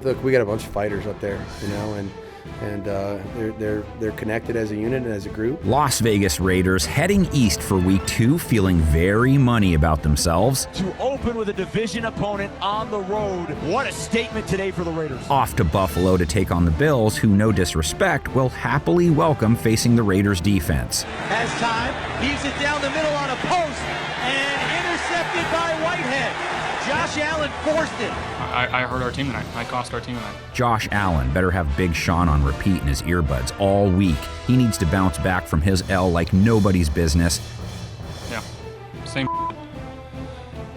Look, we got a bunch of fighters up there, you know, and they're connected as a unit and as a group. Las Vegas Raiders heading east for week 2, feeling very money about themselves. To open with a division opponent on the road. What a statement today for the Raiders. Off to Buffalo to take on the Bills, who, no disrespect, will happily welcome facing the Raiders defense. Has time, heaves it down the middle on a post, and intercepted by Whitehead. Josh Allen forced it. I hurt our team tonight. I cost our team tonight. Josh Allen better have Big Sean on repeat in his earbuds all week. He needs to bounce back from his L like nobody's business. Yeah,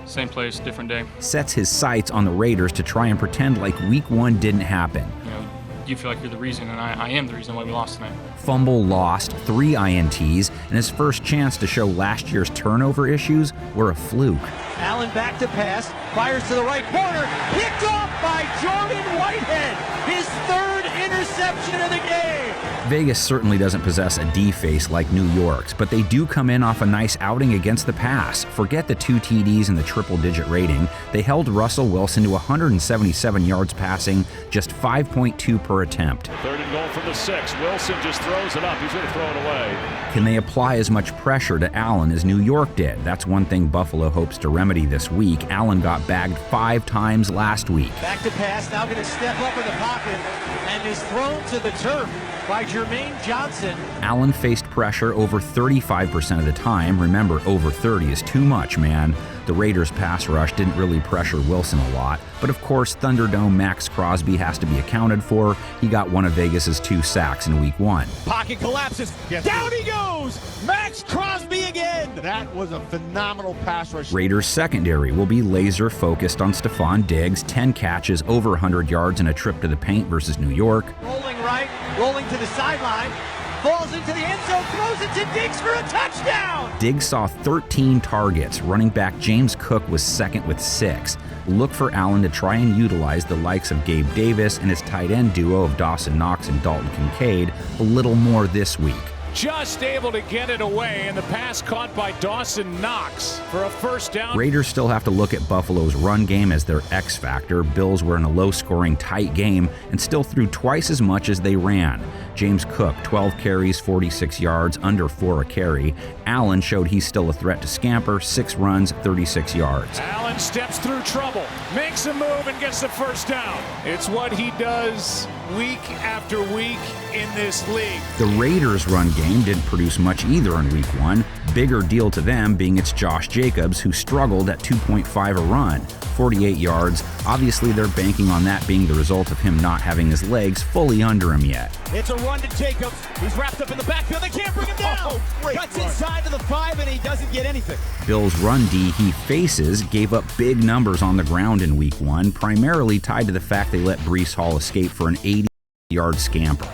same place, different day. Sets his sights on the Raiders to try and pretend like week 1 didn't happen. You know, you feel like you're the reason, and I am the reason why we lost tonight. Fumble lost, 3 INTs, and his first chance to show last year's turnover issues were a fluke. Allen back to pass, fires to the right corner, picked off by Jordan Whitehead, his 3rd interception of the game. Vegas certainly doesn't possess a D-face like New York's, but they do come in off a nice outing against the pass. Forget the 2 TDs and the triple-digit rating. They held Russell Wilson to 177 yards passing, just 5.2 per attempt. 3rd and goal from the 6. Wilson just throws it up. He's going to throw it away. Can they apply as much pressure to Allen as New York did? That's one thing Buffalo hopes to remedy this week. Allen got bagged 5 times last week. Back to pass, now going to step up in the pocket, and is thrown to the turf by Jermaine Johnson. Allen faced pressure over 35% of the time. Remember, over 30 is too much, man. The Raiders' pass rush didn't really pressure Wilson a lot, but of course Thunderdome Max Crosby has to be accounted for. He got one of Vegas's 2 sacks in week 1. Pocket collapses, down he goes! Max Crosby again! That was a phenomenal pass rush. Raiders' secondary will be laser focused on Stephon Diggs, 10 catches, over 100 yards, and a trip to the paint versus New York. Rolling right, rolling to the sideline, falls into the end zone, throws it to Diggs for a touchdown! Diggs saw 13 targets. Running back James Cook was second with 6. Look for Allen to try and utilize the likes of Gabe Davis and his tight end duo of Dawson Knox and Dalton Kincaid a little more this week. Just able to get it away, and the pass caught by Dawson Knox for a first down. Raiders still have to look at Buffalo's run game as their X factor. Bills were in a low-scoring, tight game and still threw twice as much as they ran. James Cook, 12 carries, 46 yards, under 4 a carry. Allen showed he's still a threat to scamper, 6 runs, 36 yards. Allen steps through trouble, makes a move, and gets the first down. It's what he does week after week in this league. The Raiders' run game didn't produce much either in week 1. Bigger deal to them being it's Josh Jacobs, who struggled at 2.5 a run, 48 yards. Obviously, they're banking on that being the result of him not having his legs fully under him yet. It's a run to Jacobs. He's wrapped up in the backfield. They can't bring him down. Cuts inside to the 5, and he doesn't get anything. Bills' run D he faces gave up big numbers on the ground in week 1, primarily tied to the fact they let Breece Hall escape for an 80-yard scamper.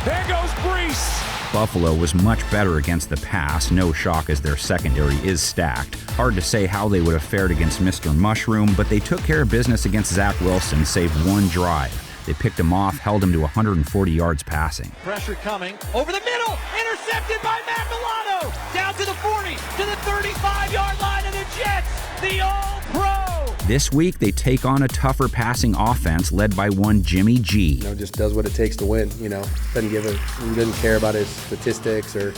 There goes Breece. Buffalo was much better against the pass, no shock as their secondary is stacked. Hard to say how they would have fared against Mr. Mushroom, but they took care of business against Zach Wilson, saved 1 drive. They picked him off, held him to 140 yards passing. Pressure coming, over the middle, intercepted by Matt Milano, down to the 40, to the 35-yard line of the Jets, the All-Pro. This week, they take on a tougher passing offense led by one Jimmy G. You know, just does what it takes to win, you know. Doesn't care about his statistics or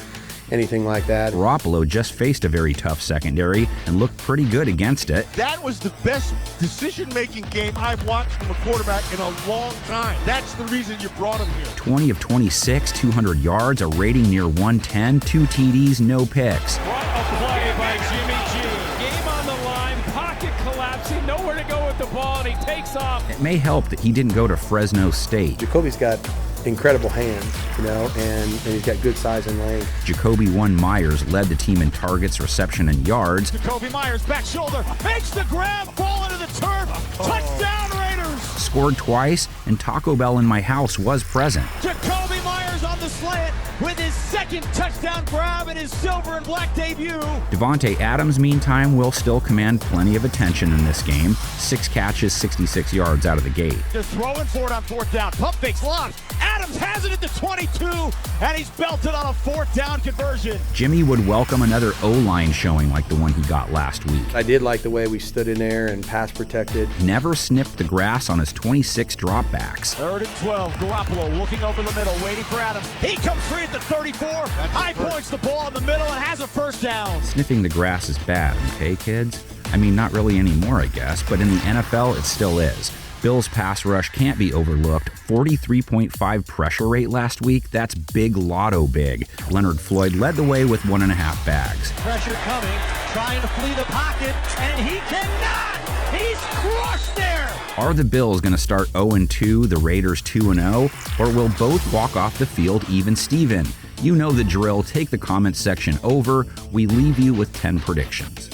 anything like that. Garoppolo just faced a very tough secondary and looked pretty good against it. That was the best decision-making game I've watched from a quarterback in a long time. That's the reason you brought him here. 20 of 26, 200 yards, a rating near 110, 2 TDs, no picks. What a play by Jimmy G. Game on the line, pocket collapsing, nowhere to go with the ball, and he takes off. It may help that he didn't go to Fresno State. Jacoby's got incredible hands, you know, and he's got good size and length. Jacoby One Myers led the team in targets, reception, and yards. Jacoby Myers, back shoulder, makes the grab, fall into the turf, touchdown Raiders! Scored twice, and Taco Bell in my house was present. Jacoby Myers on the slant with his second second touchdown grab in his silver and black debut. Devontae Adams, meantime, will still command plenty of attention in this game. 6 catches, 66 yards out of the gate. They're throwing for it on fourth down. Pump fakes, lost. Adams has it at the 22, and he's belted on a fourth down conversion. Jimmy would welcome another O-line showing like the one he got last week. I did like the way we stood in there and pass protected. Never sniffed the grass on his 26 dropbacks. 3rd and 12. Garoppolo looking over the middle, waiting for Adams. He comes free at the 34. High points the ball in the middle and has a first down. Sniffing the grass is bad, okay, kids? I mean, not really anymore, I guess, but in the NFL, it still is. Bills' pass rush can't be overlooked. 43.5 pressure rate last week. That's big lotto big. Leonard Floyd led the way with 1.5 bags. Pressure coming, trying to flee the pocket, and he cannot! He's crushed there! Are the Bills going to start 0-2, the Raiders 2-0, or will both walk off the field even Steven? You know the drill. Take the comments section over. We leave you with 10 predictions.